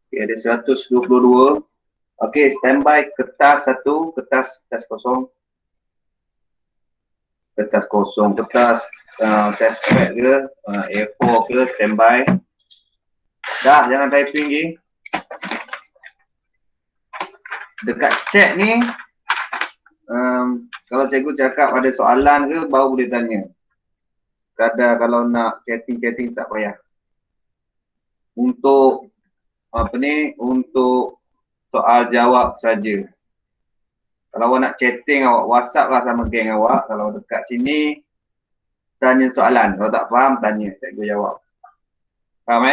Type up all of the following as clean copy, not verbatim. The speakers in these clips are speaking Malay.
Okay, ada 122. Okey, standby kertas satu, kertas kosong. Kertas kosong, kertas test pad ke, A4 ke, standby. Dah, jangan typing lagi. Dekat chat ni, kalau cikgu cakap ada soalan ke, baru boleh tanya. Kadang kalau nak chatting tak payah. Untuk untuk soal jawab saja. Kalau awak nak chatting, awak WhatsApp lah sama geng awak. Kalau dekat sini, tanya soalan. Kalau tak faham, tanya. Cikgu jawab. Faham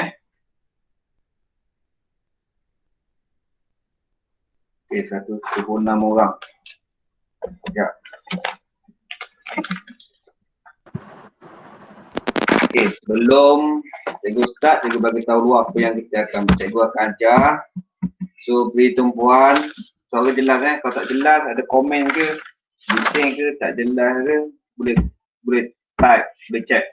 Okey, 176 orang. Sekejap. Okey, sebelum cikgu start, cikgu bagi tahu dulu apa yang kita akan. Cikgu akan ajar. So, beri tumpuan. Suara jelas Kalau tak jelas, ada komen ke, bising ke, tak jelas ke, boleh type, boleh check.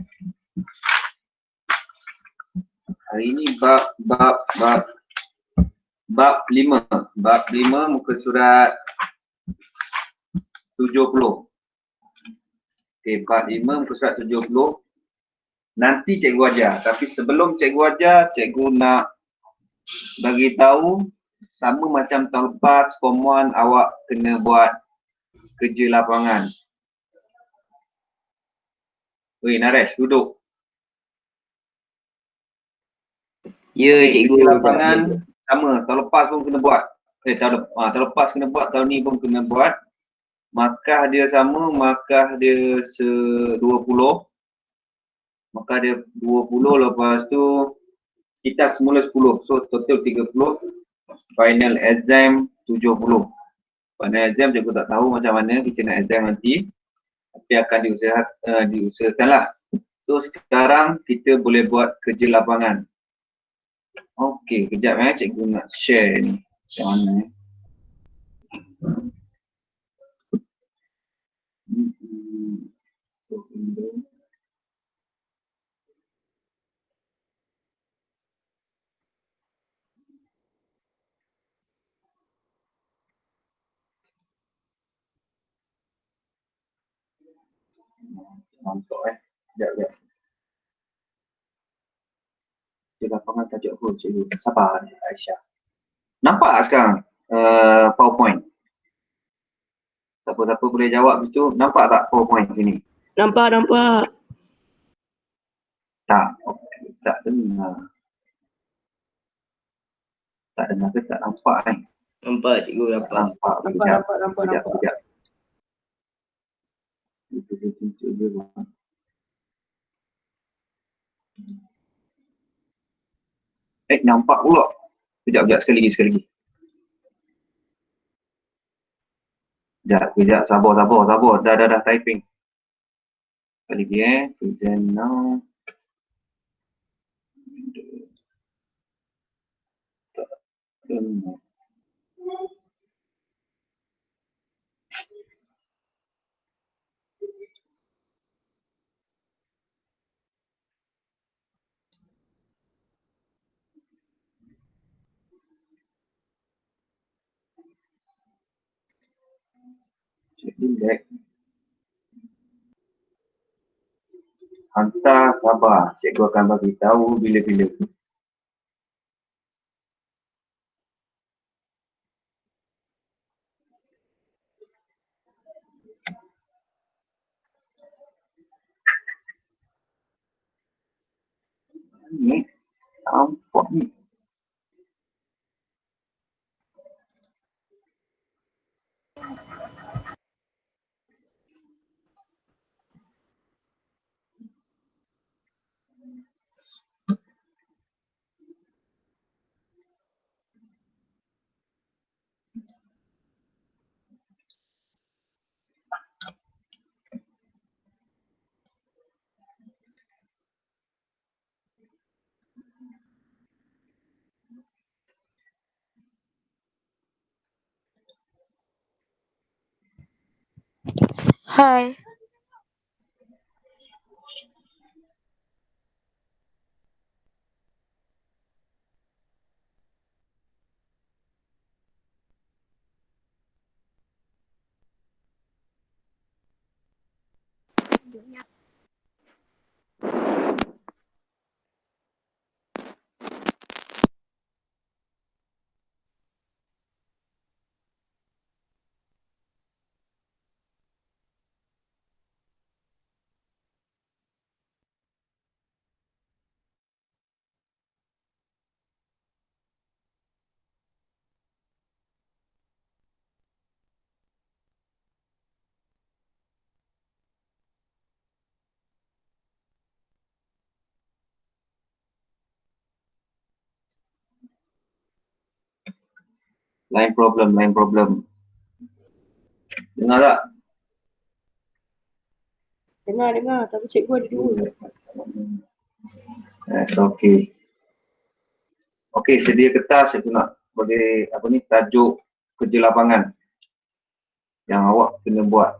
Hari ni bab 5. Bab 5 muka surat 70. Okey, bab 5 muka surat 70. Nanti cikgu ajar, tapi sebelum cikgu ajar, cikgu nak bagi tahu sama macam tahun lepas, form 1 awak kena buat kerja lapangan. Weh, Naresh, duduk. Ya, cikgu. Kerja lapangan sama, tahun lepas pun kena buat. Tahun lepas kena buat, tahun ni pun kena buat. Markah dia sama, markah dia 20. Markah dia 20, lepas tu kita semula 10. So, total 30. Final exam 70. Final exam cikgu tak tahu macam mana kita nak exam nanti. Tapi akan diusahakan lah. So, sekarang kita boleh buat kerja lapangan. Okey, kejap cikgu nak share ni. Macam mana nampak Sekejap. Kerja lapangan tajuk apa cikgu? Sabar Aisyah. Nampak sekarang PowerPoint? Siapa-siapa boleh jawab itu, nampak tak PowerPoint sini? Nampak. Tak, tak dengar. Tak dengar ke tak nampak ni? Nampak cikgu, nampak. Nampak. Nampak pula. Sekejap, sekali lagi. Sekejap, sabar. Dah typing. Sekali lagi present now. Index. Hantar sabar. Cikgu akan bagi tahu bila-bila. Ni nampak ni. Hai. Line problem. Dengar tak? Dengar. Tapi cikgu ada dua. Okay. Okay, sedia kertas saya nak bagi tajuk kerja lapangan yang awak kena buat.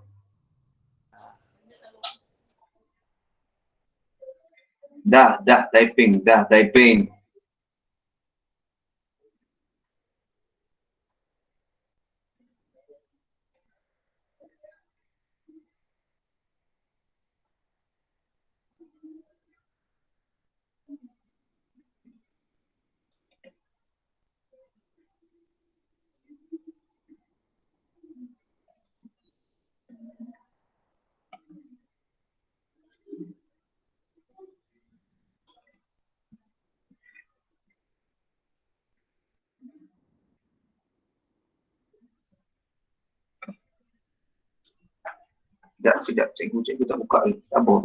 Dah typing. Sekejap, cikgu tak buka lagi. Sabar.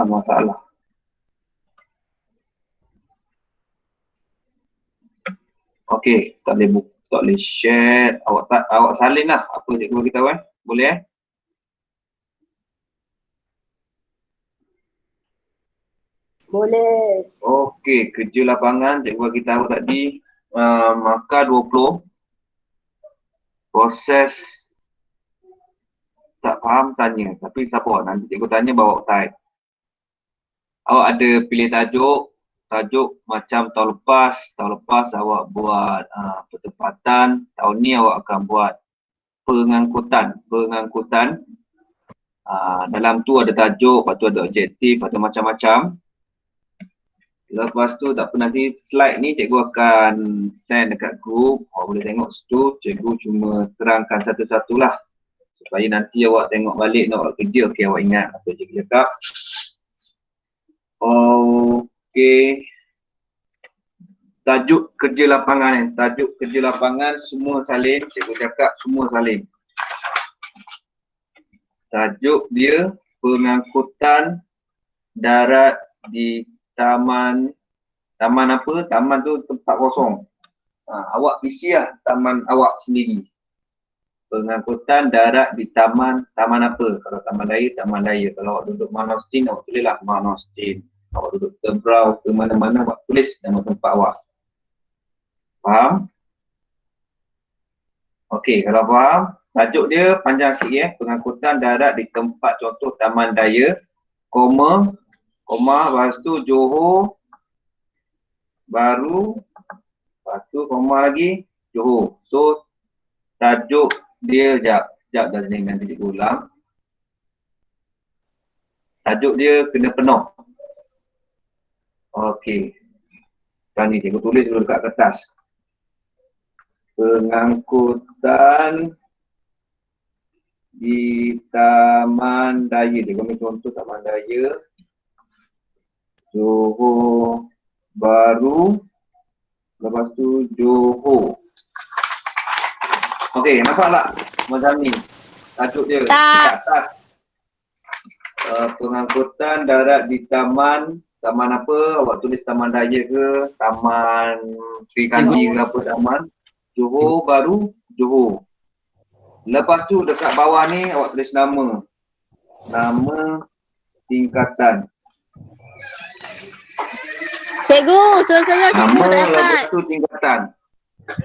Masalah. Okey, tak boleh share. Awak salin lah apa cikgu beritahu Boleh Boleh. Okey, kerja lapangan cikgu bagi tahu tadi markah 20. Proses tak faham tanya, tapi siapa nanti cikgu tanya bawa type. Awak ada pilih tajuk macam tahun lepas awak buat pertempatan, tahun ni awak akan buat pengangkutan. Dalam tu ada tajuk, lepas tu ada objektif, ada macam-macam. Lepas tu tak apa, nanti slide ni cikgu akan send dekat group, awak boleh tengok situ, cikgu cuma terangkan satu-satulah supaya nanti awak tengok balik nak awak kerja, okey awak ingat apa cikgu cakap. Okey. Tajuk kerja lapangan semua salin, cikgu cakap semua salin. Tajuk dia pengangkutan darat di taman apa? Taman tu tempat kosong. Awak isi lah taman awak sendiri. Pengangkutan darat di taman apa? Kalau taman daya. Kalau awak duduk Mount Austin, awak tulislah Mount Austin. Awak duduk Tebrau ke mana-mana, awak tulis nama tempat awak. Faham? Okey, kalau faham, tajuk dia panjang sikit pengangkutan darat di tempat contoh taman daya, koma, lepas tu Johor, baru, lepas tu koma lagi, Johor. So, tajuk dia, sekejap dah nanti cikgu ulang. Tajuk dia kena penuh. Okey. Sekarang ni cikgu tulis dulu dekat kertas. Pengangkutan di Taman Daya. Cikgu ambil contoh Taman Daya, Johor Baru, lepas tu Johor. Okey, nampak tak macam ni tajuk dia dekat atas. Pengangkutan darat di taman apa? Awak tulis Taman Daya ke, Taman Sri Kandi ke apa taman. Johor Baru, Johor. Lepas tu dekat bawah ni awak tulis nama. Nama tingkatan. Cikgu, saya Nama lepas tu tingkatan.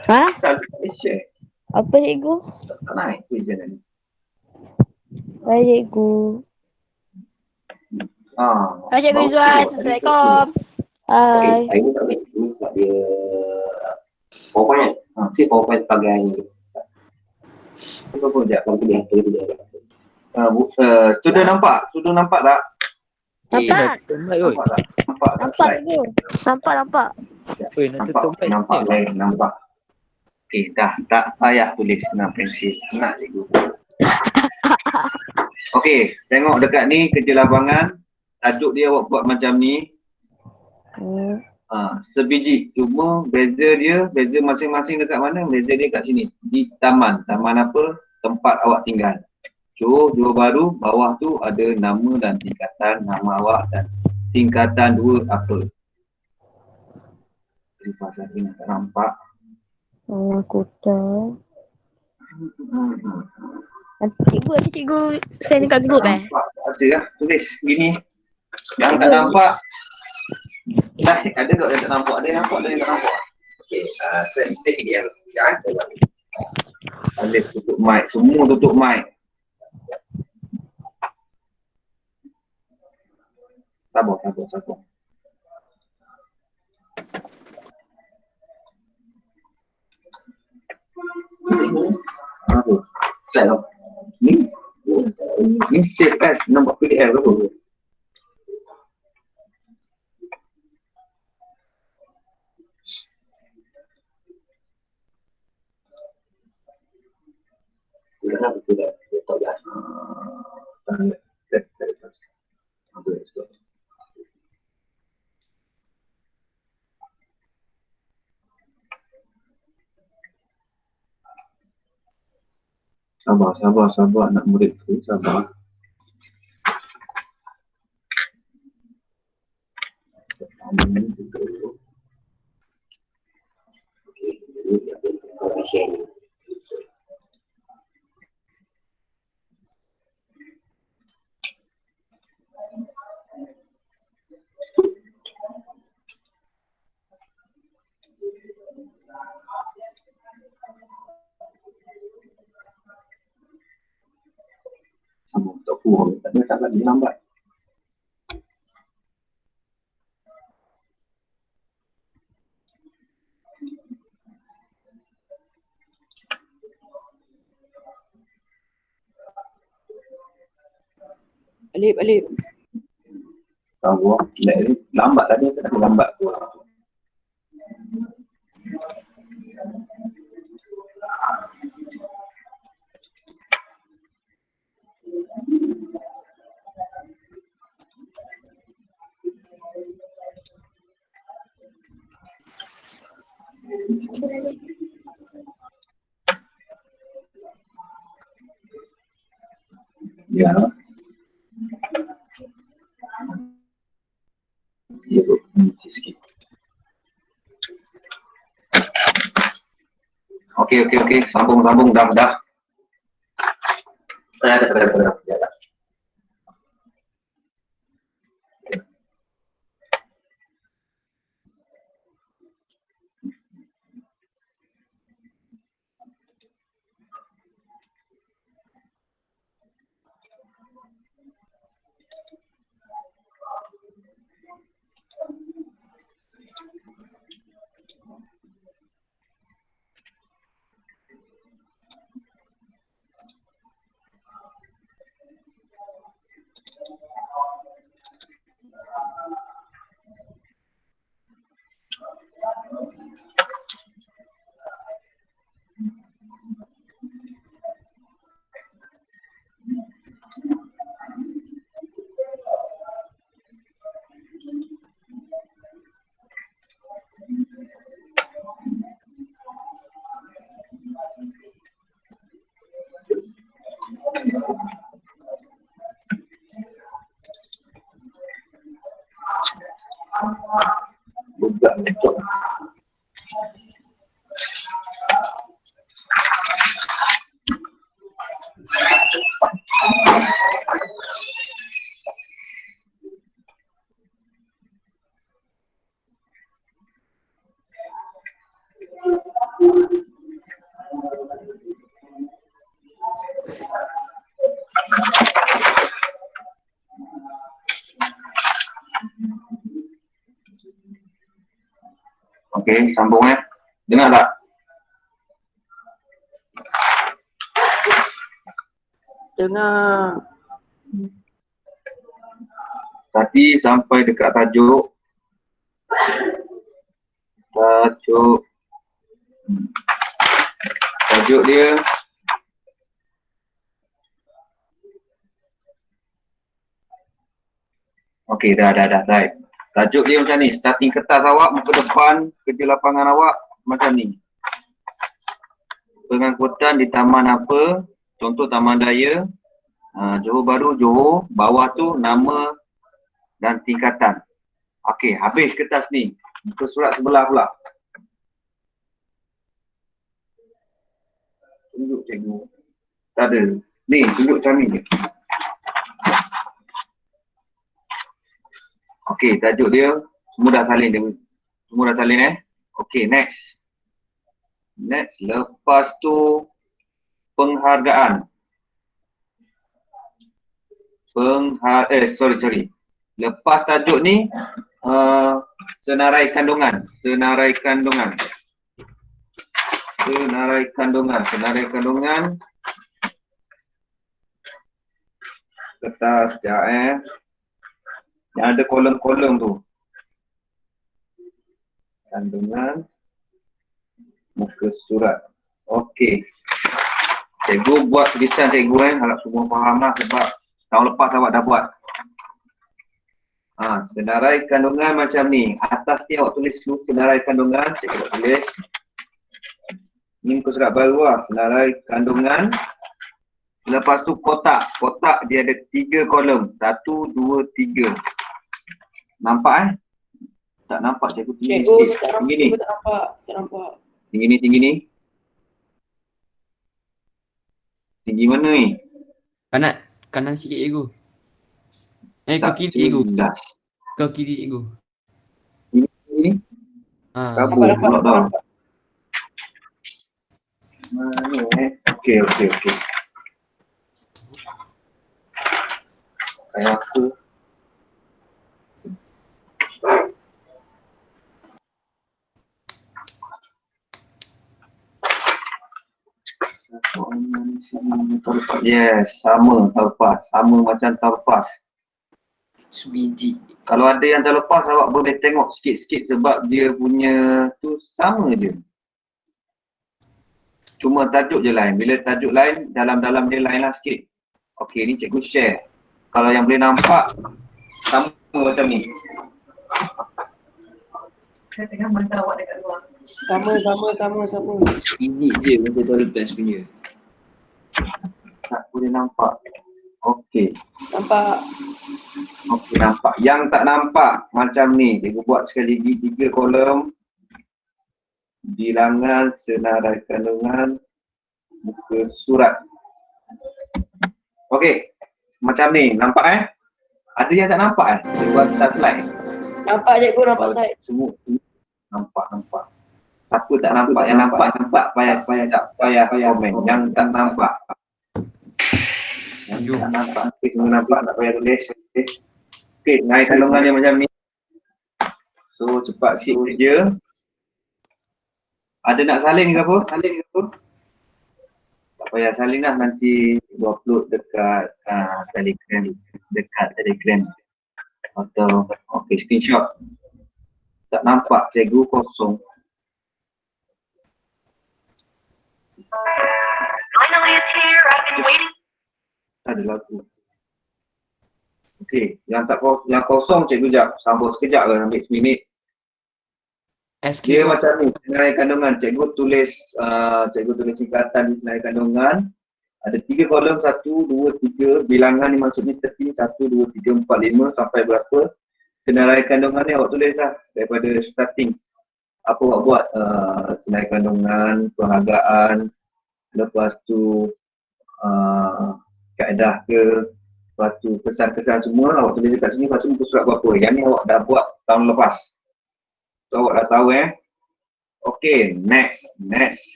Ha? Tak boleh share. Apa cikgu? Tak naik tu je ni. Baik cikgu. Cikgu Izzuan. Assalamualaikum. Hai. Hari ni tak boleh ni sebab dia PowerPoint kan. Si PowerPoint sebagai ni. Apa sekejap. Kalau dia Sudah nampak tak? Nampak? Mic oi. Nampak tak? Nampak tak? Nampak Slide? cikgu. Nampak. Oi, nak tutup mic. Nampak lain, nampak. Okey, dah tak payah tulis guna pensil. Nak cikgu. Okey, tengok dekat ni kerja lapangan. Tajuk dia awak buat macam ni. Sebiji. Cuma beza masing-masing dekat mana? Beza dia kat sini. Di taman. Taman apa? Tempat awak tinggal. Dua baru, bawah tu ada nama dan tingkatan nama awak dan tingkatan 2 apa. Pasal ini tak nampak. Aku tahu. Nanti cikgu send dekat grup Nampak tak ada lah. Tulis gini. Yang tak nampak. Dah ada tak yang tak nampak? Ada yang nampak, ada yang tak nampak. okey, send PDF. Ya, Alif tutup mic. Semua tutup mic. Sabar. Apa? slide tau. Ni save as nampak PDF ke apa? Sudah lah, sudah. Tak dah. Sabar anak murid tu, sabar. Sama tak puas, tak ada tak lagi lambat. Alif. Tahu lambat tadi tak lambat tu. Ya. Ya, sikit. Okey. Sambung dah. Dah. Budak betul. Okey, sambung Dengar tak? Dengar. Tadi sampai dekat tajuk. Tajuk dia okey, dah. Baik. Tajuk dia macam ni, starting kertas awak, muka depan, kerja lapangan awak macam ni. Pengangkutan di taman apa? Contoh Taman Daya, Johor Bahru, Johor. Bawah tu nama dan tingkatan. Okey, habis kertas ni. Muka surat sebelah pula. Tunjuk cikgu. Tak ada. Ni, tunjuk macam ni je. Okey, tajuk dia semua dah salin dia. Semua dah salin Okey, next. Lepas tu penghargaan. Sorry. Lepas tajuk ni senarai kandungan. Kertas sekejap yang ada kolom-kolom tu. Kandungan muka surat. Okey. Cikgu buat tulisan cikgu harap semua faham lah sebab tahun lepas awak dah buat. Senarai kandungan macam ni. Atas ni awak tulis dulu senarai kandungan. Cikgu tulis. Ni muka surat baru lah. Senarai kandungan. Lepas tu kotak. Kotak dia ada 3 kolom. 1, 2, 3. Nampak Tak nampak cikgu tulis. Cikgu, tak nampak. Tinggi ni. Tak nampak. Tinggi ni. Tinggi mana ni? Kanan sikit cikgu. Ke kiri cikgu. Ke kiri cikgu. Ini. Kabur Nampak. pula dah. Mana Okey. Kayak aku. Yes, sama terlepas. Sama macam terlepas. Sebiji. Kalau ada yang terlepas awak boleh tengok sikit-sikit sebab dia punya tu sama je. Cuma tajuk je lain. Bila tajuk lain, dalam-dalam dia lain lah sikit. Okey, ni cikgu share. Kalau yang boleh nampak, sama macam ni. Saya tengah mantau awak dekat luar. Sama. Sebiji je macam terlepas punya. Tak boleh nampak. Okey. Nampak. Okey, nampak. Yang tak nampak macam ni. Cikgu buat sekali lagi 3 kolom. Bilangan, senarai kandungan, muka surat. Okey. Macam ni. Nampak Ada yang tak nampak Cikgu atas slide. Nampak cikgu, nampak saya. Semua nampak. Apa tak nampak? Yang nampak. Payah komen. Yang tak nampak. Yang tak nampak. Okey, semua nampak. Tak payah tulis. Okey, naik kandungan dia macam ni. So, cepat sikit kerja. Ada nak salin ke apa? Tak payah salin lah, nanti upload dekat Telegram. Atau, okey, screenshot. Tak nampak, cikgu kosong. Ada lagu. Okey, yang kosong cikgu jap. Sambung sekejap lah, ambil seminit. SK Dia macam ni, senarai kandungan. Cikgu tulis singkatan di senarai kandungan. Ada 3 kolom, 1, 2, 3. Bilangan ni maksudnya terting 1, 2, 3, 4, 5 sampai berapa. Senarai kandungan ni awak tulis lah daripada starting. Apa awak buat, senarai kandungan, penghargaan, lepas tu kaedah ke, lepas tu kesan-kesan semua awak tulis dekat sini. Lepas tu muka surat berapa. Yang ni awak dah buat tahun lepas. So awak dah tahu Okey, next.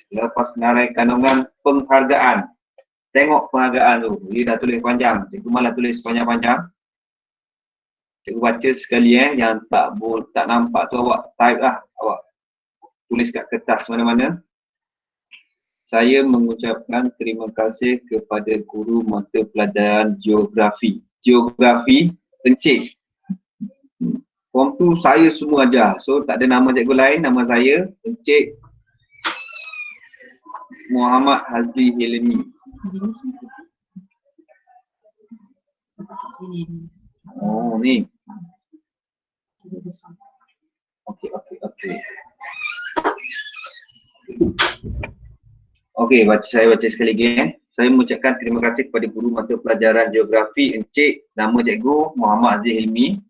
Lepas senarai kandungan penghargaan. Tengok penghargaan tu. Dia dah tulis panjang. Cikgu malah tulis panjang-panjang. Cikgu baca sekali yang tak nampak tu awak type lah. Awak tulis kat kertas mana-mana. Saya mengucapkan terima kasih kepada guru mata pelajaran geografi. Geografi Encik. Form tu saya semua ajar. So tak ada nama cikgu lain, nama saya Encik Muhammad Hazri Hilmi. Oh ni. Okey. Okey, saya baca sekali lagi. Saya mengucapkan terima kasih kepada guru mata pelajaran geografi Encik, nama cikgu Muhammad Hazri Hilmi,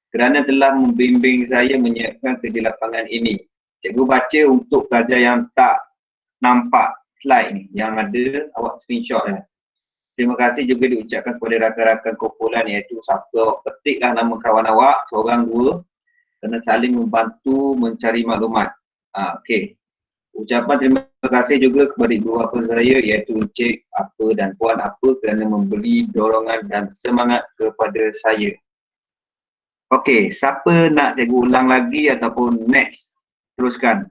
kerana telah membimbing saya menyiapkan kerja lapangan ini. Cikgu baca untuk pelajar yang tak nampak slide ni, yang ada awak screenshot ya. Terima kasih juga diucapkan kepada rakan-rakan kumpulan, iaitu siapa awak ketiklah nama kawan awak, seorang dua, kerana saling membantu mencari maklumat. Okey. Ucapan terima kasih juga kepada ibu bapa saya, iaitu Encik apa dan Puan apa, kerana memberi dorongan dan semangat kepada saya. Okey, siapa nak cikgu ulang lagi ataupun next? Teruskan.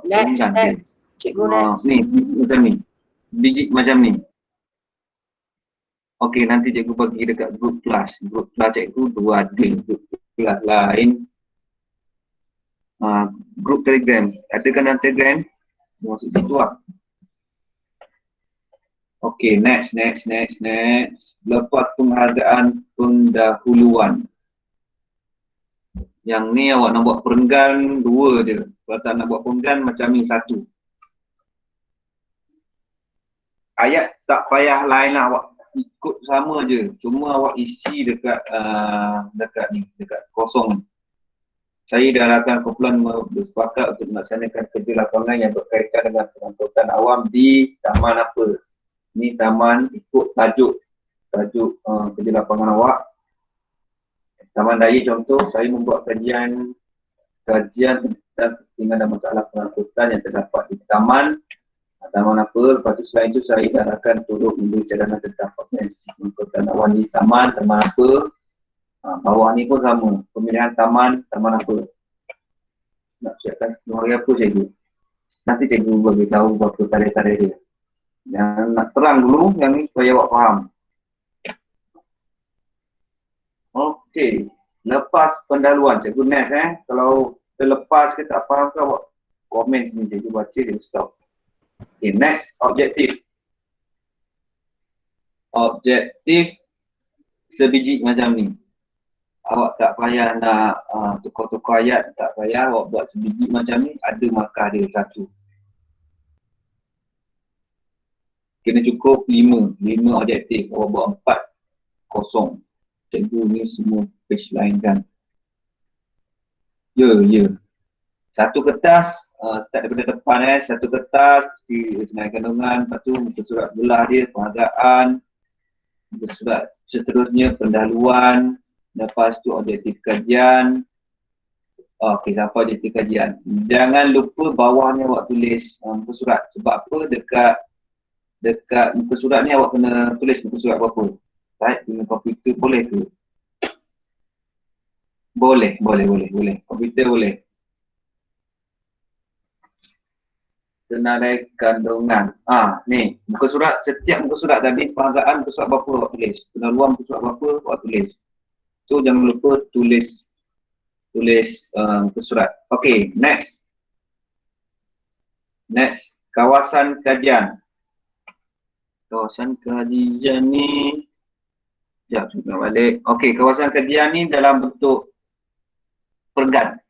Next. Cikgu next. Ni, macam ni. Biji macam ni. Okey, nanti cikgu bagi dekat group kelas. Group kelas cikgu dua ada. Group kelas lain. Group Telegram. Ada kan dalam Telegram? Masuk situ lah. Okey, next. Lepas penghargaan pendahuluan. Yang ni awak nak buat perenggan dua je. Kalau tak nak buat perenggan macam ni satu. Ayat tak payah lain lah, awak ikut sama je. Cuma awak isi dekat dekat kosong ni. Saya dan rakan kumpulan bersepakat untuk melaksanakan kerja lapangan yang berkaitan dengan pengangkutan awam di taman apa. Ni taman ikut tajuk kerja lapangan awak. Taman Daya contoh, saya membuat kajian tentang kepentingan dan masalah pengangkutan yang terdapat di taman apa. Lepas tu selain itu saya dan rakan turut memberi cadangan tentang potensi pengangkutan awam di taman apa. Bawah ni pun sama, pemilihan taman apa. Nak siapkan sebelum hari apa cikgu? Nanti cikgu bagi tahu berapa tarikh-tarikh dia. Yang nak terang dulu yang ni supaya awak faham. Okey, lepas pendahuluan cikgu next Kalau terlepas ke tak faham ke awak komen sini, cikgu baca dia stop. Okay, next, objektif. Objektif sebiji macam ni. Awak tak payah nak tukar-tukar ayat, tak payah. Awak buat sebiji macam ni, ada markah dia satu. Kena cukup 5 objektif. Awak buat 4 kosong. Cikgu ni semua page lain kan. Ya. Satu kertas, start daripada depan satu kertas, senarai kandungan, lepas tu muka surat sebelah dia, penghargaan, muka surat seterusnya, pendahuluan, lepas tu objektif kajian. Okey, sampai objektif kajian. Jangan lupa bawahnya awak tulis muka surat. Sebab apa? Dekat muka surat ni awak kena tulis muka surat berapa. Right? Dengan komputer boleh ke? Boleh. Komputer boleh. Senarai kandungan. Ni, muka surat, setiap muka surat tadi, penghargaan muka surat berapa awak tulis. Pendahuluan muka surat berapa awak tulis. So jangan lupa tulis muka surat. Okey, next, kawasan kajian. Kawasan kajian ni, sekejap juga balik. Okey, kawasan kajian ni dalam bentuk perenggan.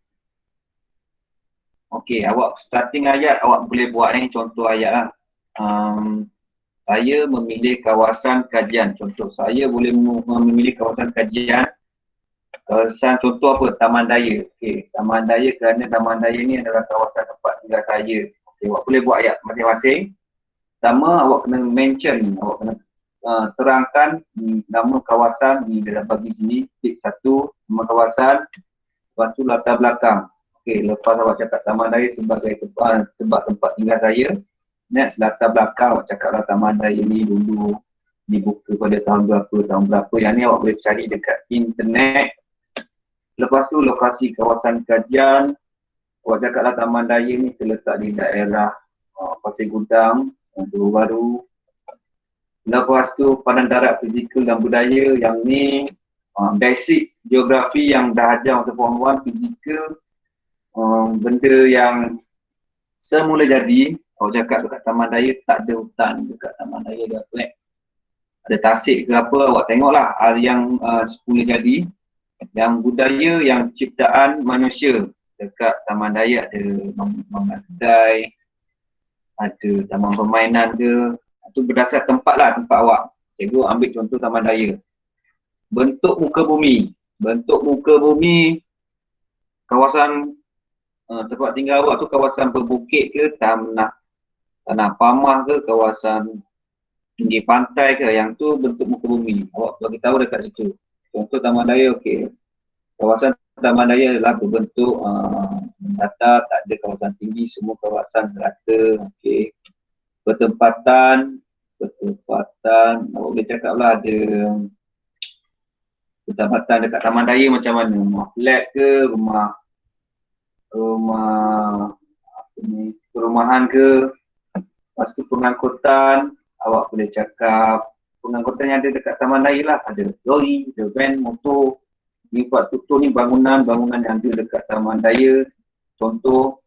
Okey, awak starting ayat awak boleh buat ni contoh ayat lah. Saya memilih kawasan kajian. Contoh, saya boleh memilih kawasan kajian. Kawasan contoh apa? Taman Daya. Okey, Taman Daya kerana Taman Daya ni adalah kawasan tempat tinggal saya. Okey, awak boleh buat ayat masing-masing. Pertama, awak kena mention, awak kena terangkan nama kawasan ni dalam bagi sini. Tip 1, nama kawasan. Lepas tu latar belakang. Okey, lepas awak cakap Taman Daya sebagai sebab tempat tinggal saya. Next, latar belakang awak cakaplah Taman Daya ni dulu dibuka pada tahun berapa. Yang ni awak boleh cari dekat internet. Lepas tu lokasi kawasan kajian, Awak cakaplah Taman Daya ni terletak di daerah Pasir Gudang, Johor Bahru. Lepas tu Padang Darat Fizikal dan Budaya, yang ni basic geografi yang dah ajar masa form 1, fizikal, benda yang semula jadi. Awak cakap dekat Taman Daya tak ada hutan, dekat Taman Daya ada apa ada tasik ke apa, awak tengoklah yang semula jadi. Yang budaya, yang ciptaan manusia, dekat Taman Daya ada Mamad Kedai, ada taman permainan ke. Itu berdasar tempat lah, tempat awak. Cikgu ambil contoh Taman Daya. Bentuk muka bumi. Bentuk muka bumi, kawasan tempat tinggal awak tu kawasan berbukit ke, tanah pamah ke, kawasan tinggi pantai ke, yang tu bentuk muka bumi. Awak bagi tahu dekat situ. Contoh Taman Daya, okey. Kawasan Taman Daya adalah berbentuk datar, tak ada kawasan tinggi, semua kawasan rata, okey. Bertempatan, awak boleh cakaplah ada bertempatan dekat Taman Daya macam mana, rumah flat ke, perumahan ke. Lepas tu pengangkutan, awak boleh cakap pengangkutan yang ada dekat Taman Daya lah, ada lori, ada van, motor. Infrastruktur ni bangunan yang ada dekat Taman Daya. Contoh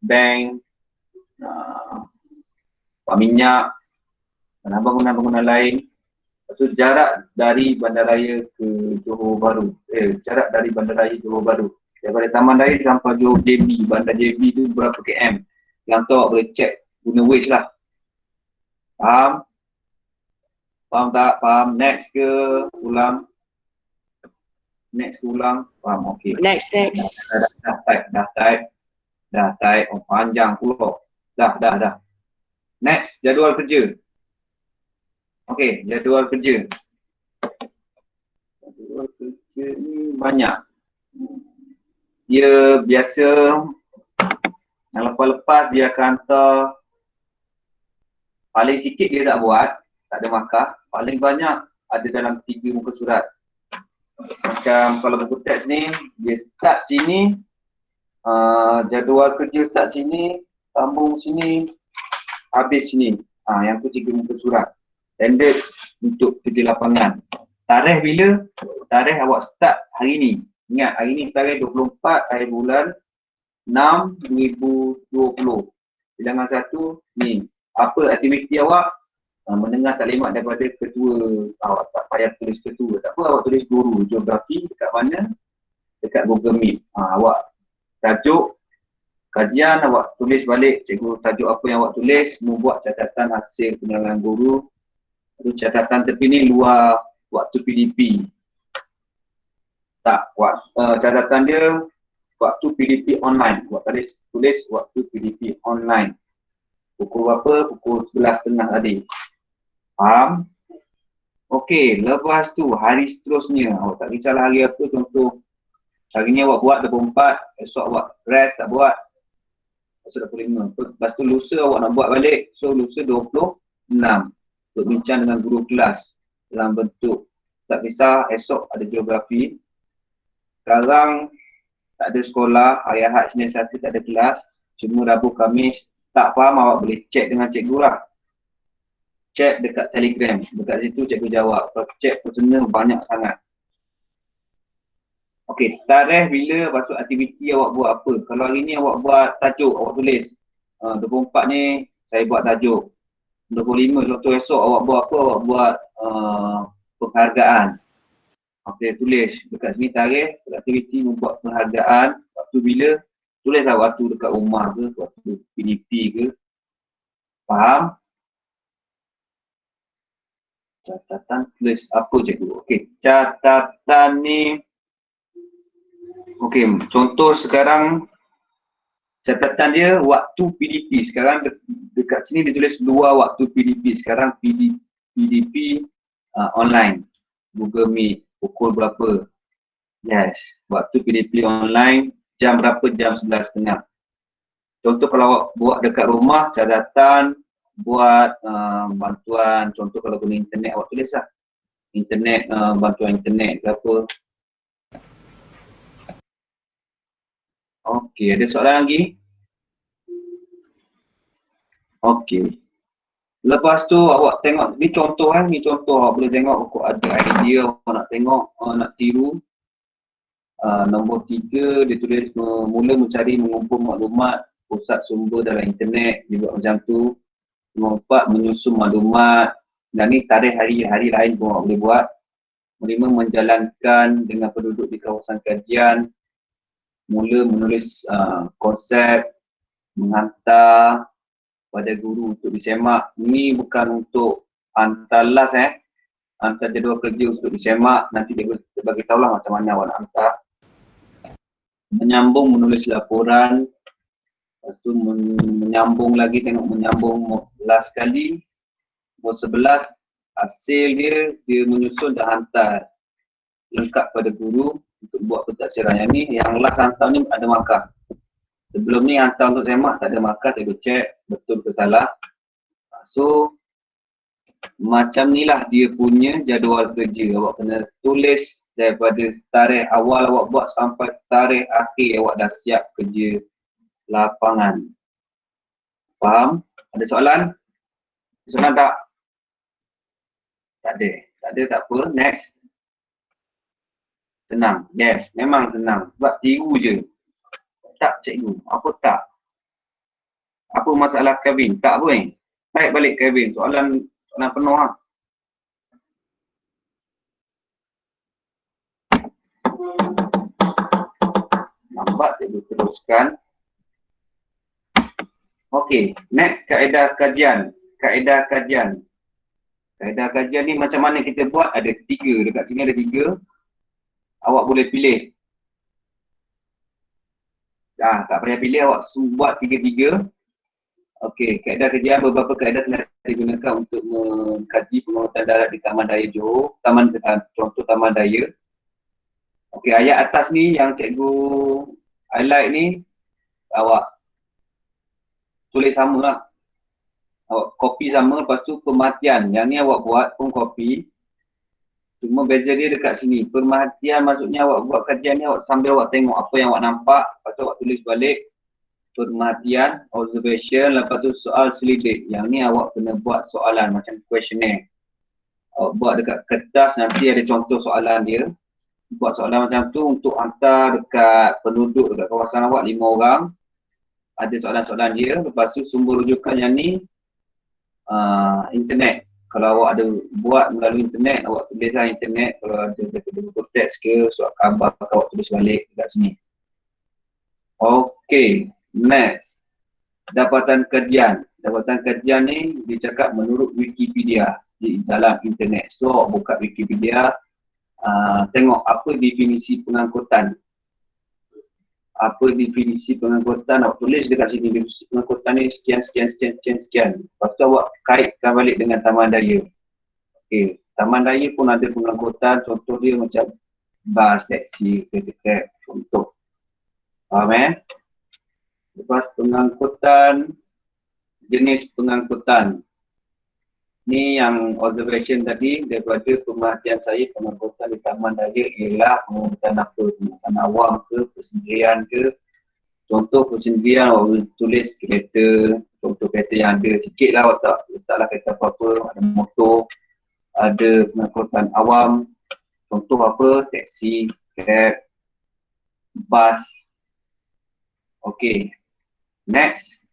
bank, minyak dan bangunan-bangunan lain. Lepas tu jarak dari Bandaraya ke Johor Bahru. Jarak dari Bandaraya Johor Bahru. Daripada Taman Daya sampai Johor JB, Bandar JB tu berapa km. Yang tu awak boleh check guna Waze lah. Faham? Faham tak? Faham? Next ke? Ulang? Faham? Okey. Next. Dah type. Oh, panjang pula. Dah. Next, jadual kerja. Okey, jadual kerja. Jadual kerja ni banyak. Dia biasa, yang lepas-lepas dia akan hantar, paling sikit dia tak buat, tak ada markah. Paling banyak ada dalam 3 muka surat. Macam kalau buku teks ni, dia start sini, jadual kerja start sini, sambung sini, habis sini. Yang tu 3 muka surat. Standard untuk kerja lapangan. Tarikh bila? Tarikh awak start hari ni. Ingat, hari ni tarikh 24 akhir bulan 6 2020. Bilangan 1 ni. Apa aktiviti awak? Mendengar taklimat daripada ketua. Awak tak payah tulis ketua. Tak apa, awak tulis guru geografi dekat mana? Dekat Google Meet. Awak tajuk kajian, awak tulis balik cikgu tajuk apa yang awak tulis, membuat catatan hasil penyelenggaraan guru. Itu catatan tepi ni luar waktu PDP. Tak, catatan dia waktu PDP online. Awak tulis waktu PDP online. Pukul berapa? Pukul 11.30 tadi. Faham? Okey, lepas tu hari seterusnya. Awak tak kisahlah hari apa, contoh hari ni awak buat 24, esok awak rest tak buat. Esok 25. Lepas tu lusa awak nak buat balik. So lusa 26. Untuk bincang dengan guru kelas dalam bentuk, tak kisah esok ada geografi. Sekarang tak ada sekolah, hari Ahad, Senin, Selasa tak ada kelas. Cuma Rabu, Khamis tak faham, awak boleh check dengan cikgu lah. Check dekat Telegram, dekat situ cikgu jawab. Kalau check personal banyak sangat. Okey, tarikh bila, lepas tu aktiviti awak buat apa. Kalau hari ni awak buat tajuk, awak tulis 24 ni saya buat tajuk. 25 contoh esok awak buat apa, awak buat penghargaan. Okey, tulis dekat sini tarikh, aktiviti membuat penghargaan. Waktu bila, tulislah waktu dekat rumah ke, waktu PDP ke. Faham? Catatan tulis apa cikgu? Okey, catatan ni. Okey, contoh sekarang catatan dia waktu PDP. Sekarang dekat sini ditulis 2 waktu PDP. Sekarang PDP online. Google Meet. Pukul berapa? Yes. Waktu PDP online. Jam berapa? Jam 11.30. Contoh kalau awak buat dekat rumah, catatan, buat bantuan. Contoh kalau guna internet, awak tulis lah. Internet, bantuan internet ke apa. Okey, ada soalan lagi? Okey. Lepas tu awak tengok, ni contoh kan, ni contoh awak boleh tengok awak ada idea awak nak tengok, nak tiru. Nombor 3 dia tulis mula mencari mengumpul maklumat pusat sumber dalam internet, dia buat macam tu. Nombor 4 menyusun maklumat, dan ni tarikh hari lain pun awak boleh buat. Nombor 5 menjalankan dengan penduduk di kawasan kajian, mula menulis konsep, menghantar pada guru untuk disemak. Ni bukan untuk hantar last hantar jadual kerja untuk disemak, nanti dia bagi tahulah macam mana awak nak hantar. Menyambung menulis laporan, lepas tu menyambung lagi, tengok menyambung last kali. Nombor 11 hasil dia menyusun dan hantar lengkap pada guru untuk buat pentadsiran. Yang ni yang last hantar ni ada markah. Sebelum ni hantar untuk semak tak ada markah, saya cek betul ke salah. So macam ni lah dia punya jadual kerja. Awak kena tulis daripada tarikh awal awak buat sampai tarikh akhir awak dah siap kerja lapangan. Faham? Ada soalan? Soalan tak? Tak ada. Tak ada, tak apa. Next. Senang. Yes, memang senang. Sebab tiru je. Tak cikgu. Apa tak? Apa masalah Kevin? Tak pun. Naik balik Kevin. Soalan penuh lah. Nampak cikgu teruskan. Okey, next kaedah kajian. Kaedah kajian. Kaedah kajian ni macam mana kita buat? Ada 3. Dekat sini ada 3. Awak boleh pilih. Tak payah pilih, awak buat 3-3. Okey, kaedah kajian, beberapa kaedah telah digunakan untuk mengkaji pengurutan darat di Taman Daya Johor. Contoh Taman Daya. Okey, ayat atas ni yang cikgu highlight ni, awak tulis sama lah. Awak copy sama, lepas tu pemerhatian. Yang ni awak buat pun copy. Cuma beza dia dekat sini. Perhatian maksudnya awak buat kajian ni sambil awak tengok apa yang awak nampak. Lepas tu awak tulis balik. Perhatian, observation, lepas tu soal selidik. Yang ni awak kena buat soalan macam questionnaire. Awak buat dekat kertas, nanti ada contoh soalan dia. Buat soalan macam tu untuk hantar dekat penduduk dekat kawasan awak 5 orang. Ada soalan-soalan dia. Lepas tu sumber rujukan yang ni internet. Kalau awak ada buat melalui internet, awak tulislah internet. Kalau ada Google Text ke, surat khabar, awak tulis balik dekat sini. Okey, next. Dapatan kajian. Dapatan kajian ni dia cakap menurut Wikipedia di dalam internet. So, awak buka Wikipedia, tengok apa definisi pengangkutan. Apa definisi pengangkutan, awak tulis dekat sini definisi pengangkutan ni sekian. Lepas tu awak kaitkan balik dengan Taman Daya. Okey, Taman Daya pun ada pengangkutan, contoh dia macam bas, taksi, kereta, contoh. Faham Lepas pengangkutan, jenis pengangkutan. Ni yang observation tadi daripada pemerhatian saya, pengangkutan di Taman Daya ialah pengangkutan apa? Pengangkutan awam ke, persendirian ke. Contoh persendirian awak tulis kereta, contoh kereta yang ada sikit lah, awak letaklah kereta apa-apa, ada motor, ada pengangkutan awam. Contoh apa? Taksi, cab, bas. Okey. Next.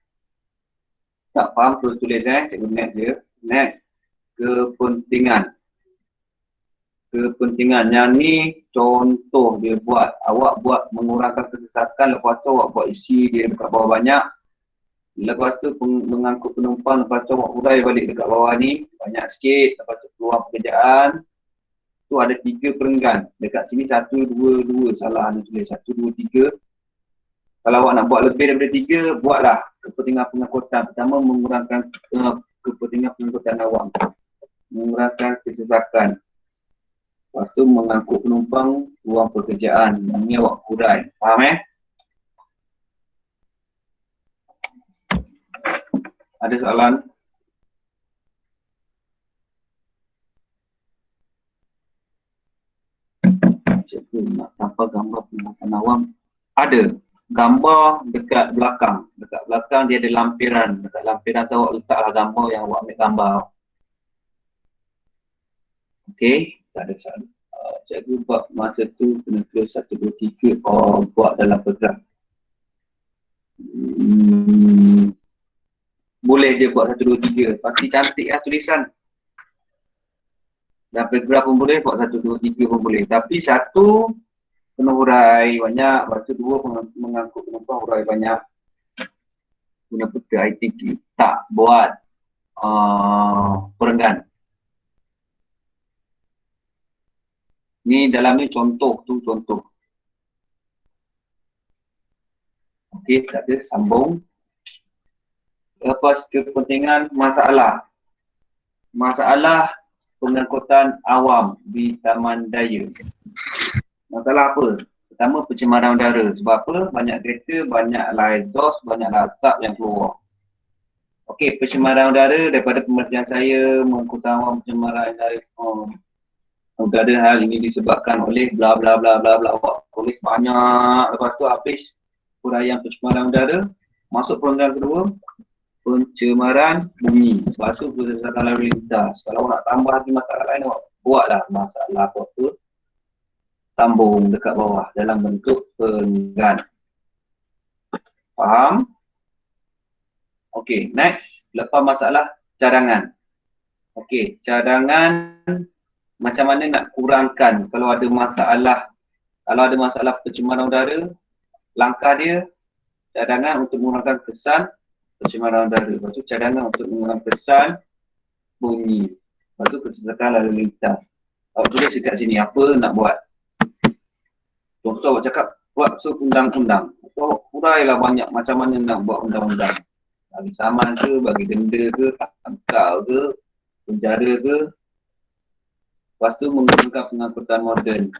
Tak faham terus tulis cikgu next je. Next. Kepentingan. Kepentingan. Yang ni contoh dia buat. Awak buat mengurangkan kesesakan, lepas tu awak buat isi dia dekat bawah banyak. Lepas tu mengangkut penumpang, lepas tu awak urai balik dekat bawah ni. Banyak sikit. Lepas tu keluar pekerjaan. Tu ada 3 perenggan. Dekat sini 1, 2, 2. Salah ni tulis 1, 2, 3. Kalau awak nak buat lebih daripada 3, buatlah kepentingan pengangkutan. Pertama, mengurangkan kepentingan pengangkutan awam. Mengurangkan kesesakan. Lepas tu mengangkut penumpang, ruang pekerjaan. Yang ni awak urai. Faham Ada soalan? Cikgu nak tanpa gambar pengangkutan awam. Ada. gambar dekat belakang. Dekat belakang dia ada lampiran. Dekat lampiran tu awak letaklah gambar yang awak ambil gambar. Okey, tak ada salah. Cikgu buat masa tu kena close 1, 2, 3. Oh, buat dalam program. Boleh dia buat 1, 2, 3. Pasti cantik lah tulisan. Dan paragraf pun boleh, buat 1, 2, 3 pun boleh. Tapi 1 kena hurai banyak, lepas tu 2 mengangkut penumpang hurai banyak. Guna peta ITQ. Tak buat perenggan. Ni dalam ni contoh tu contoh. Okey, tak ada, sambung. Lepas kepentingan masalah. Masalah pengangkutan awam di Taman Daya. Masalah apa? Pertama, pencemaran udara. Sebab apa? Banyak kereta, banyak exhaust, banyak asap yang keluar. Okey, pencemaran udara daripada penelitian saya, pengangkutan awam pencemaran udara hal ini disebabkan oleh bla bla bla bla bla. Tulis banyak, lepas tu habis huraian pencemaran udara. Masuk perenggan kedua, pencemaran bunyi. Lepas tu keselamatan lalu lintas. Kalau nak tambah lagi masalah lain, awak buatlah masalah apa-apa sambung dekat bawah dalam bentuk perenggan. Faham? Okey, next. Lepas masalah cadangan. Okey, cadangan macam mana nak kurangkan kalau ada masalah pencemaran udara, langkah dia cadangan untuk mengurangkan kesan pencemaran udara. Lepas tu cadangan untuk mengurangkan kesan bunyi. Lepas tu kesesakan lalu lintas. Awak tulis dekat sini apa nak buat. Contoh awak cakap buat undang-undang. Awak hurailah banyak macam mana nak buat undang-undang. Bagi saman ke, bagi denda ke, tangkal ke, penjara ke. Lepas tu menggunakan pengangkutan moden.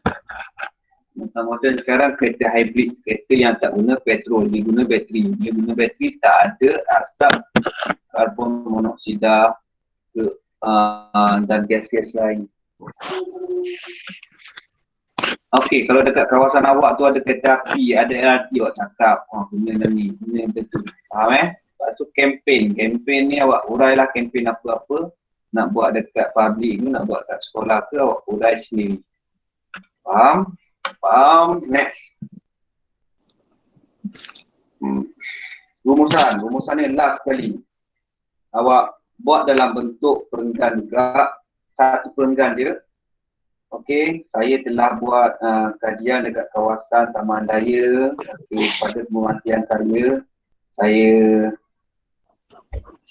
Pengangkutan moden sekarang kereta hybrid, kereta yang tak guna petrol, dia guna bateri. Dia guna bateri tak ada asap karbon monoksida ke, dan gas-gas lain. Okey, kalau dekat kawasan awak tu ada kereta api, ada LRT, awak cakap, guna dan ni, guna yang betul. Faham Lepas tu kempen ni awak urailah kempen apa-apa. Nak buat dekat public ke, nak buat dekat sekolah ke, awak urai sendiri. Faham? Faham? Next. Rumusan ni last sekali. Awak buat dalam bentuk perenggan juga. Satu perenggan je. Okey, saya telah buat kajian dekat kawasan Taman Daya. Okey, pada pemerhatian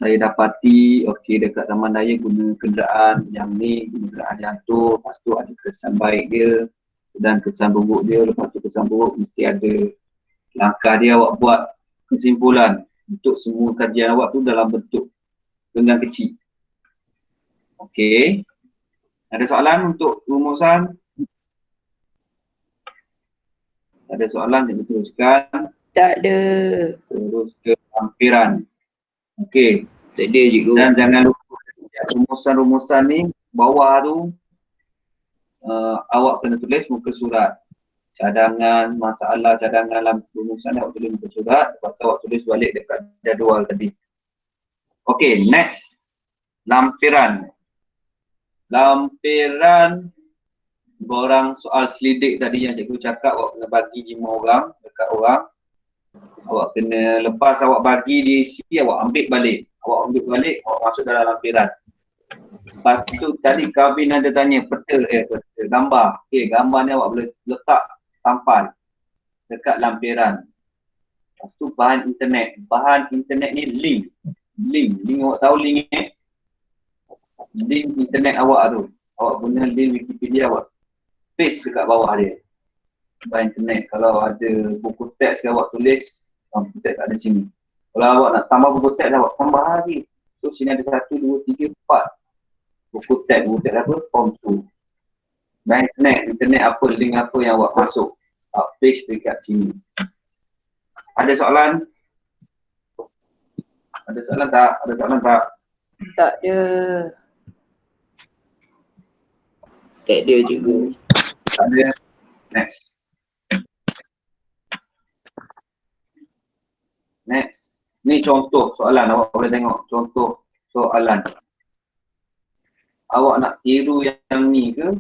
saya dapati dekat Taman Daya guna kenderaan yang ni, guna kenderaan yang tu. Lepas tu ada kesan baik dia dan kesan buruk dia. Lepas tu kesan buruk mesti ada langkah dia. Awak buat kesimpulan untuk semua kajian awak tu dalam bentuk perenggan kecil. Okey. Ada soalan untuk rumusan? Ada soalan yang teruskan? Tak ada. Terus ke lampiran. Okey. Tak ada cikgu. Dan jangan lupa rumusan-rumusan ni bawah tu awak kena tulis muka surat. Cadangan, masalah cadangan dalam rumusan awak tulis muka surat. Lepas tu awak tulis balik dekat jadual tadi. Okey, next. Lampiran. Borang soal selidik tadi yang cikgu cakap, awak kena bagi 5 orang dekat orang. Awak kena lepas awak bagi diisi, awak ambil balik. Awak masuk dalam lampiran. Lepas tu tadi Kavin ada tanya peta gambar. Okey, gambar ni awak boleh letak tampal dekat lampiran. Lepas tu bahan internet. Bahan internet ni link. Link awak tahu link link internet awak tu. Awak guna link Wikipedia, awak paste dekat bawah dia. Bahan internet. Kalau ada buku teks awak tulis, buku teks tak ada sini. Kalau awak nak tambah buku teks, awak tambah lagi. So sini ada 1, 2, 3, 4 buku teks apa? Form 2. Bahan internet apa, link apa yang awak masuk, awak paste dekat sini. Ada soalan? Ada soalan tak? Tak ada. Tak ada cikgu. Tak ada. Next. Next. Ni contoh soalan, awak boleh tengok contoh soalan. Awak nak tiru yang ni ke?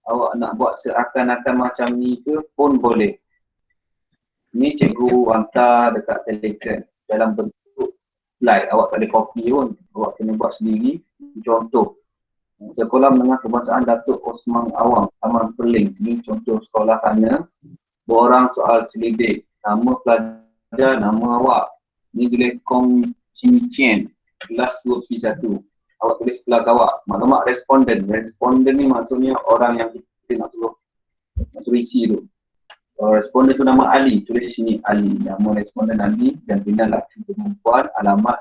Awak nak buat seakan-akan macam ni ke pun boleh. Ni cikgu hantar dekat Telegram dalam bentuk slide. Awak tak ada copy pun. Awak kena buat sendiri. Contoh. Sekolah Menengah Kebangsaan Datuk Osman Awang, Taman Perling. Ini contoh sekolah sana. Borang soal selidik. Nama pelajar, nama awak. Ni tulis Kong Chin Chien, kelas 2C1. Awak tulis kelas awak. Maklumat responden. Responden ni maksudnya orang yang kita nak suruh isi tu. Kalau responden tu nama Ali, tulis sini Ali. Nama responden Ali dan bina lelaki perempuan, alamat.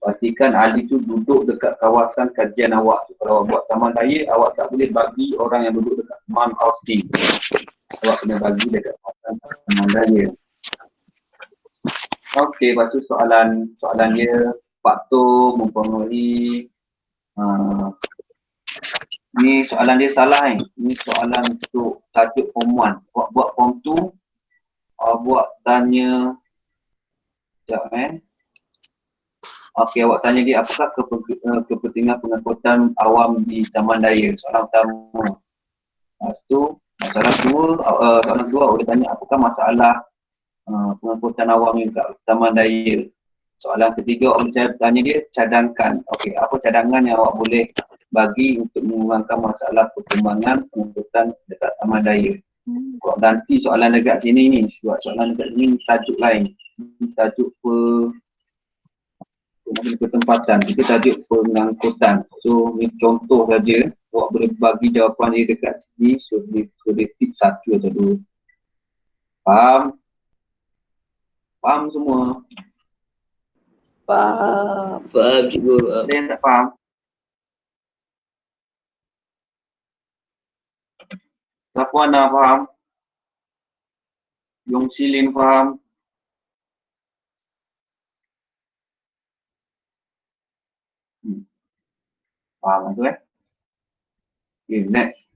Pastikan Ali tu duduk dekat kawasan kajian awak. Kalau awak buat taman raya, awak tak boleh bagi orang yang duduk dekat Mount Austin. Awak kena bagi dekat kawasan taman raya. Okey, lepas tu soalan dia faktor mempengaruhi ni soalan dia salah Ni soalan untuk tajuk form 1. Awak buat form 2, awak buat tanya sekejap Okey, awak tanya dia apakah kepentingan pengangkutan awam di Taman Daya? Soalan pertama. Lepas tu soalan kedua awak tanya apakah masalah pengangkutan awam ni kat Taman Daya. Soalan ketiga awak tanya dia cadangkan. Okey, apa cadangan yang awak boleh bagi untuk mengurangkan masalah perkembangan pengangkutan dekat Taman Daya. Awak ganti soalan dekat sini ni. Sebab soalan dekat sini tajuk lain. Tajuk pertempatan. Kita tajuk pengangkutan. So ni contoh saja. Awak boleh bagi jawapan dia dekat sini. So dia tik 1 atau 2. Faham? Faham semua? Faham. Faham cikgu. Ada yang tak faham? Safwana faham? Yong Silin faham? Faham tu Okay, next.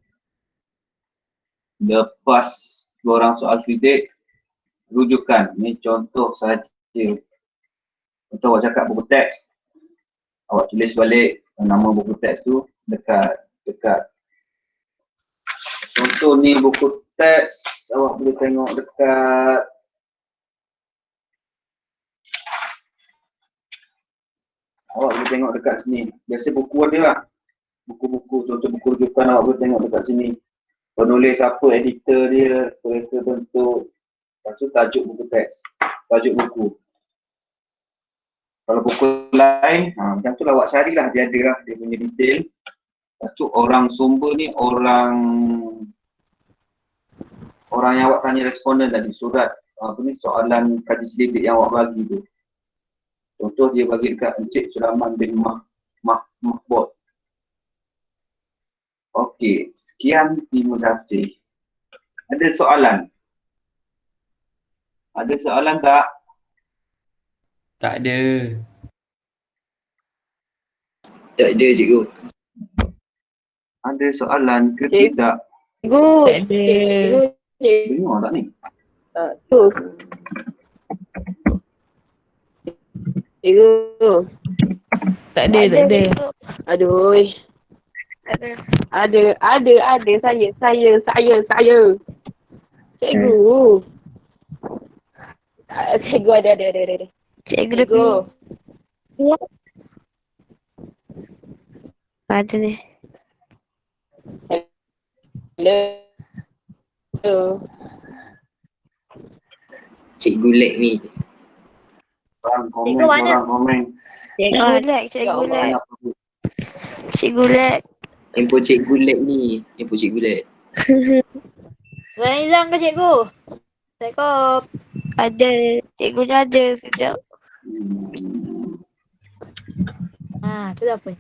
Lepas korang soal kritik, rujukan. Ni contoh sahaja. Contoh awak cakap buku teks. Awak tulis balik nama buku teks tu dekat. Contoh ni buku teks. Awak boleh tengok dekat. Awak boleh tengok dekat sini. Biasa buku ada lah. Buku-buku, contoh buku rujukan awak boleh tengok dekat sini. Penulis siapa, editor dia, kereta bentuk. Lepas tu tajuk buku teks. Tajuk buku. Kalau buku lain, macam tu lah awak carilah. Dia ada lah, dia punya detail. Lepas tu orang sumber ni orang yang awak tanya responden tadi, surat soalan kaji selidik yang awak bagi tu. Contoh dia bagi dekat Encik Sulaiman bin Mahbud. Okey, sekian, terima kasih. Ada soalan? Ada soalan tak? Tak ada. Tak ada cikgu. Ada soalan ke Cik. tidak? Cikgu. Tak ada. Dengar tak ni? Tu. Cikgu. Tak ada. Cikgu. Aduh. Tak ada. Ada. Saya. Cikgu. Cikgu ada. Cikgu dah Cikgu. Ya. Ada ni. Hello. Cikgu lag ni. Orang komen, Cikgu mana? orang komen. Cikgu lag. Cikgu lag. Handphone cikgu lag ni. Handphone cikgu lag. Warna hilang ke cikgu? Assalamualaikum. Ada. Cikgu dah ada sekejap. Tu dah apa?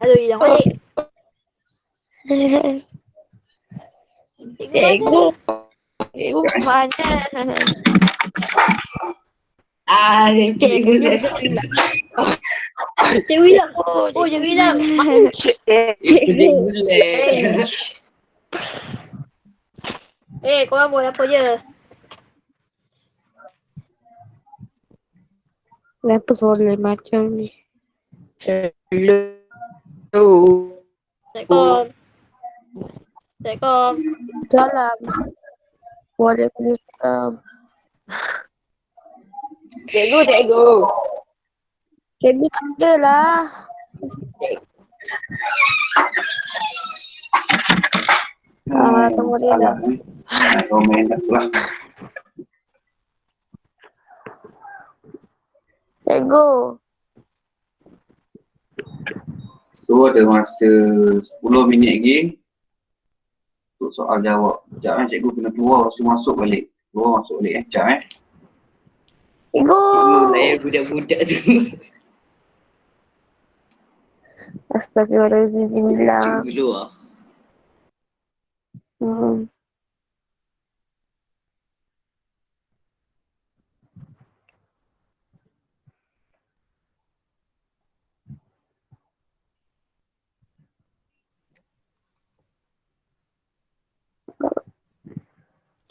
Aduh, hilang balik. Cikgu Cikgu mana? Cikgu lag. Cikgu hilang. Oh, cikgu hilang. Cikgu lag. Korang buat apa je? Kenapa soalan macam ni? Hello. Assalamualaikum. Assalamualaikum. Salam. Waalaikumsalam. Cikgu. Cikgu tak ada lah. Tunggu dia salah dah. ni. Komen dah pula. Cikgu. So ada masa 10 minit lagi untuk soal jawab. Sekejap cikgu kena keluar lepas tu masuk balik. Keluar masuk balik sekejap Cikgu. Cikgu layan budak-budak tu. Astagfirullahaladzim. Cikgu keluar.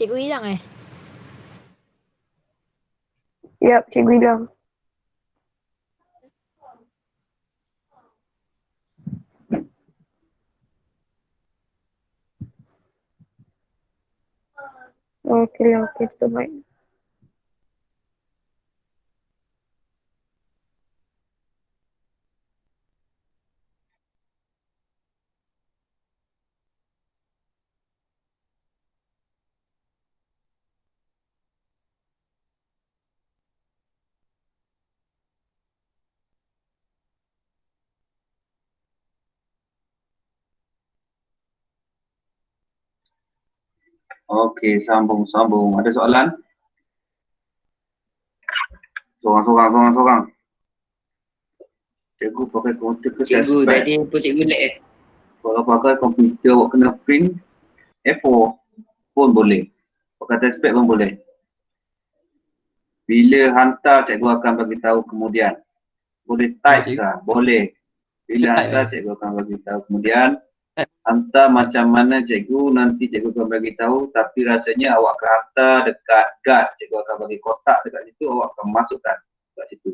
Cikgu hilang Yap, cikgu hilang. Okey, tu baik. Okey, sambung. Ada soalan? Sorang. Cikgu pakai komputer ke Cikgu testpad? tadi apa cikgu lag Kalau pakai komputer awak kena print A4 pun boleh. Pakai testpad pun boleh. Bila hantar cikgu akan bagi tahu kemudian. Boleh type cikgu. kah? Boleh. Bila Type hantar cikgu akan bagi tahu kemudian. Hantar macam mana cikgu nanti cikgu akan bagi tahu, tapi rasanya awak akan hantar dekat guard. Cikgu akan bagi kotak dekat situ, awak akan masukkan dekat situ.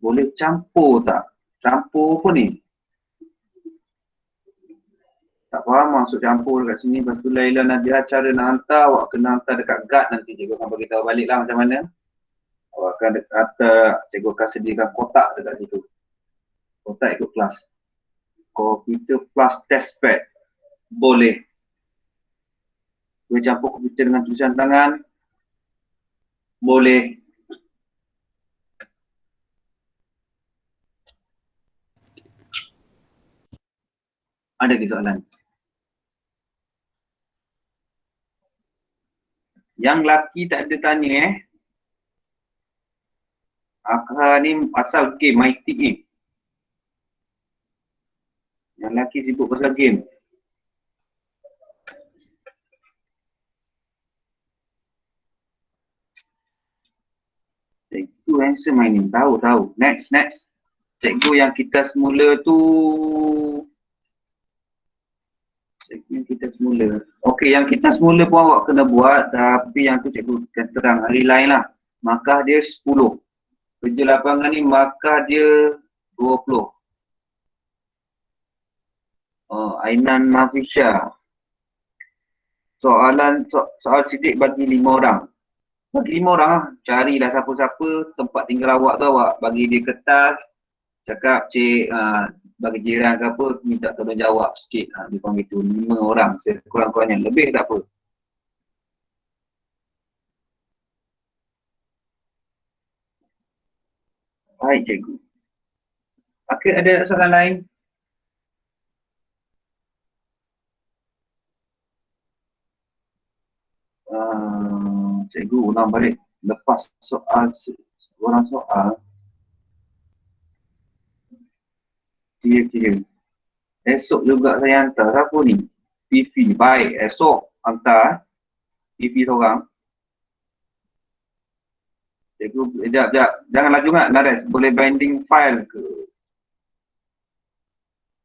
Boleh campur tak? Campur apa ni? Tak faham masuk campur dekat sini. Lepas tu Laila Nadia cara nak hantar, awak kena hantar dekat guard nanti. Cikgu akan bagi tahu balik lah macam mana. Awak akan hantar, cikgu akan sediakan kotak dekat situ. Kotak ikut kelas. Komputer plus testpad. Boleh. Boleh campur komputer dengan tulisan tangan. Boleh. Ada ke soalan? Yang laki tak ada tanya Akha ni pasal game, MyTik ni. Yang laki sibuk pasal game. Cikgu handsome main ni. Tahu. Next. Cikgu yang kita semula tu. Okey, yang kita semula pun awak kena buat. Tapi yang tu cikgu akan terang hari lain lah. Markah dia 10. Kerja lapangan ni markah dia 20. Ainan Nafisha. Soal sidik bagi 5 orang. Bagi 5 orang lah. Carilah siapa-siapa tempat tinggal awak tu, awak bagi dia kertas. Cakap cik bagi jiran ke apa, minta tolong jawab sikit. Dia panggil tu 5 orang sekurang-kurangnya. Lebih tak apa. Baik cikgu. Okey, ada soalan lain? Cikgu ulang balik. Lepas soal, orang soal. Kira-kira. Esok juga saya hantar. Siapa ni? TV. Baik, esok hantar. TV seorang. Cikgu, sekejap. Jangan laju nak, Nares. Boleh binding file ke?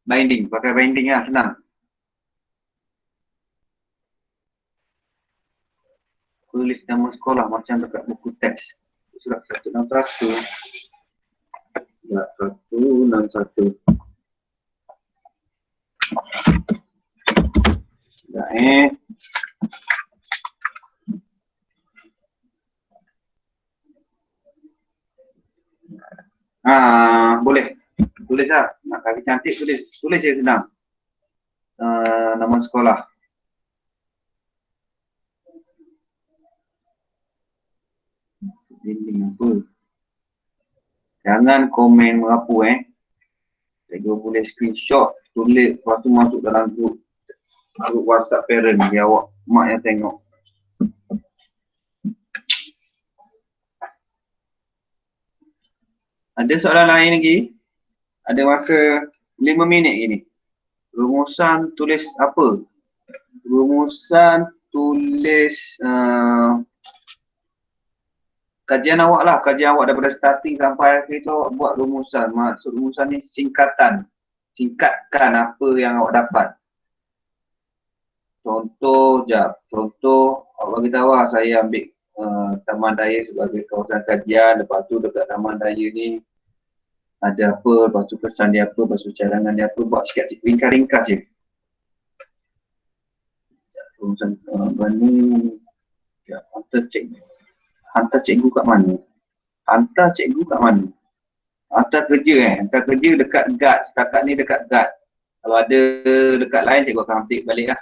Binding. Pakai binding lah, senang. tulis nama sekolah macam dekat buku teks. Surat 161. Surat 161. Sudah boleh. Tulis lah. Nak kasih cantik tulis. Tulis je senang. Nama sekolah. Dinding apa? Jangan komen merapu Cikgu boleh screenshot, tulis, lepas tu masuk dalam grup WhatsApp parent, biar awak mak yang tengok. Ada soalan lain lagi? Ada masa 5 minit gini. Rumusan tulis apa? Rumusan tulis kajian awak lah. Kajian awak daripada starting sampai akhir tu awak buat rumusan. Maksud rumusan ni singkatan. Singkatkan apa yang awak dapat. Contoh awak bagi tahu lah, saya ambil Taman Daya sebagai kawasan kajian. Lepas tu dekat Taman Daya ni ada apa, lepas tu kesan dia apa, lepas tu cadangan dia apa. Buat sikit ringkas je. Rumusan ni hantar cikgu kat mana? Hantar cikgu kat mana? Hantar kerja Hantar kerja dekat guard. Setakat ni dekat guard. Kalau ada dekat lain, cikgu akan ambil balik lah.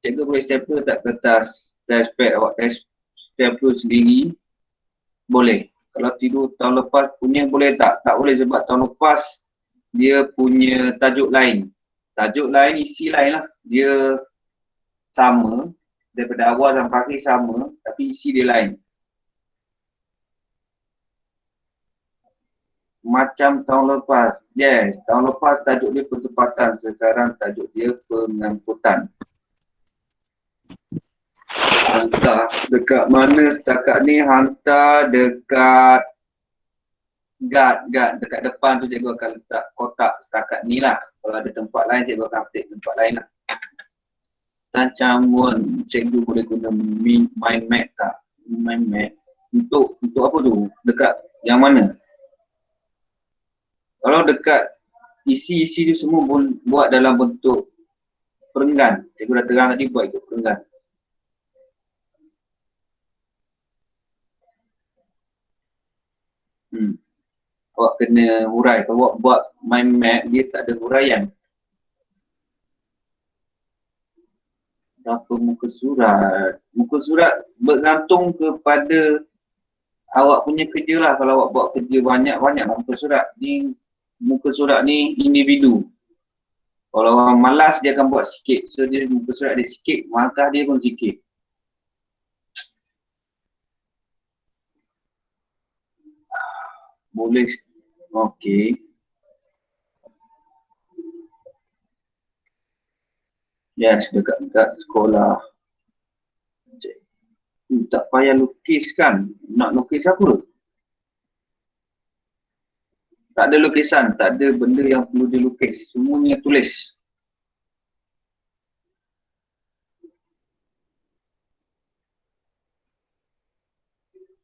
Cikgu boleh stapler tak kertas test pad awak stapler sendiri? Boleh. Kalau tidur tahun lepas punya boleh tak? Tak boleh sebab tahun lepas dia punya tajuk lain. Tajuk lain, isi lain lah. Dia sama. Daripada awal sampai akhir sama. Tapi isi dia lain. Macam tahun lepas. Yes, tahun lepas tajuk dia pertempatan. Sekarang tajuk dia pengangkutan. Hantar dekat mana setakat ni? Hantar dekat guard. Dekat depan tu cikgu akan letak kotak setakat ni lah. Kalau ada tempat lain, cikgu akan update tempat lain lah. Tancamun, cikgu boleh guna mind map tak? Mind map. Untuk apa tu? Dekat yang mana? Kalau dekat isi-isi tu semua buat dalam bentuk perenggan. Cikgu dah terang tadi buat ikut perenggan. Awak kena hurai. Kalau awak buat mind map, dia tak ada huraian. Apa muka surat? Muka surat bergantung kepada awak punya kerja lah. Kalau awak buat kerja banyak-banyak muka surat ni. Muka surat ni individu. Kalau orang malas dia akan buat sikit. So dia muka surat dia sikit, markah dia pun sikit. Boleh. Okey. Yes, dekat sekolah. Tak payah lukis kan? Nak lukis apa? Tak ada lukisan, tak ada benda yang perlu dilukis. Semuanya tulis.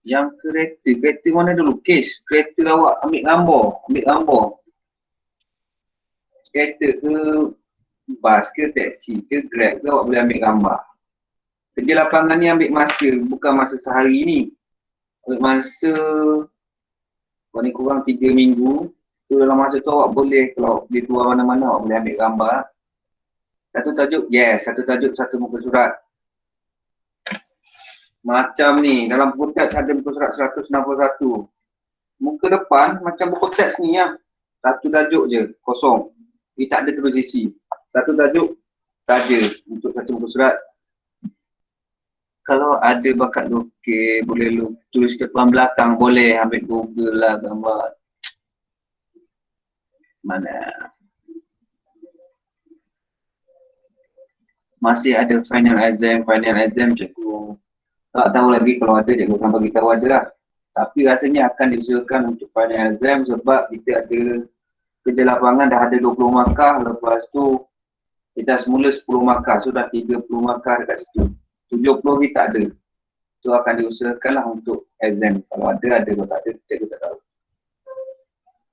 Yang kereta mana ada lukis? Kereta awak ambil gambar. Kereta ke bas ke taksi ke grab ke awak boleh ambil gambar. Kerja lapangan ni ambil masa, bukan masa sehari ni. Ambil masa paling kurang 3 minggu. So dalam masa tu awak boleh, kalau dia keluar mana-mana awak boleh ambil gambar. Satu tajuk, yes, satu tajuk, satu muka surat. Macam ni, dalam buku teks ada muka surat 161. Muka depan macam buku teks ni lah. Satu tajuk je, kosong. Dia tak ada terus isi. Satu tajuk saja untuk satu muka surat. Kalau ada bakat lukis, boleh tulis depan belakang, boleh ambil Google lah gambar. Mana? Masih ada final exam cikgu. Tak tahu lagi, kalau ada cikgu akan bagi tahu ada lah. Tapi rasanya akan diusahakan untuk final exam sebab kita ada kerja lapangan dah ada 20 markah, lepas tu kita semula 10 markah, so dah 30 markah dekat situ. 70 ni tak ada. So akan diusahakanlah untuk exam. Kalau ada, kalau tak ada, cikgu tak tahu.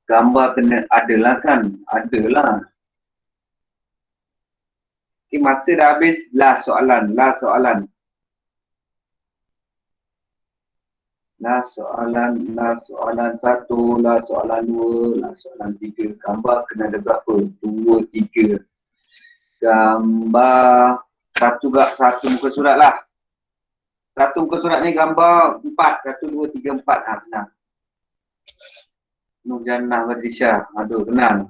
Gambar kena adalah kan? Adalah. Okay, masa dah habis. Last soalan. Last soalan 1, last soalan 2, last soalan 3. Gambar kena ada berapa? 2, 3. Gambar satu muka surat lah. Satu muka surat ni gambar 4. 1, 2, 3, 4. Senang. Nur Jannah Badrisha. Aduh, kenal.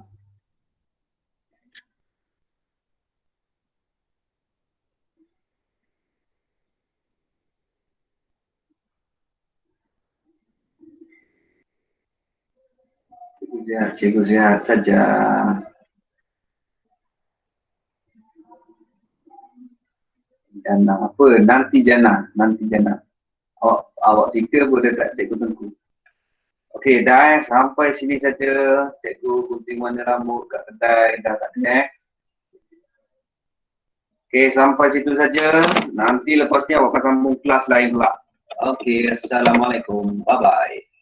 Cikgu sihat saja. Jannah apa? Nanti Jannah. Awak cerita pun dekat Cikgu Tengku. Okey, dah sampai sini saja. Cikgu gunting warna rambut kat kedai dah tak ada. Okey, sampai situ saja. Nanti lepas ni awak akan sambung kelas lain pula. Okey, Assalamualaikum. Bye-bye.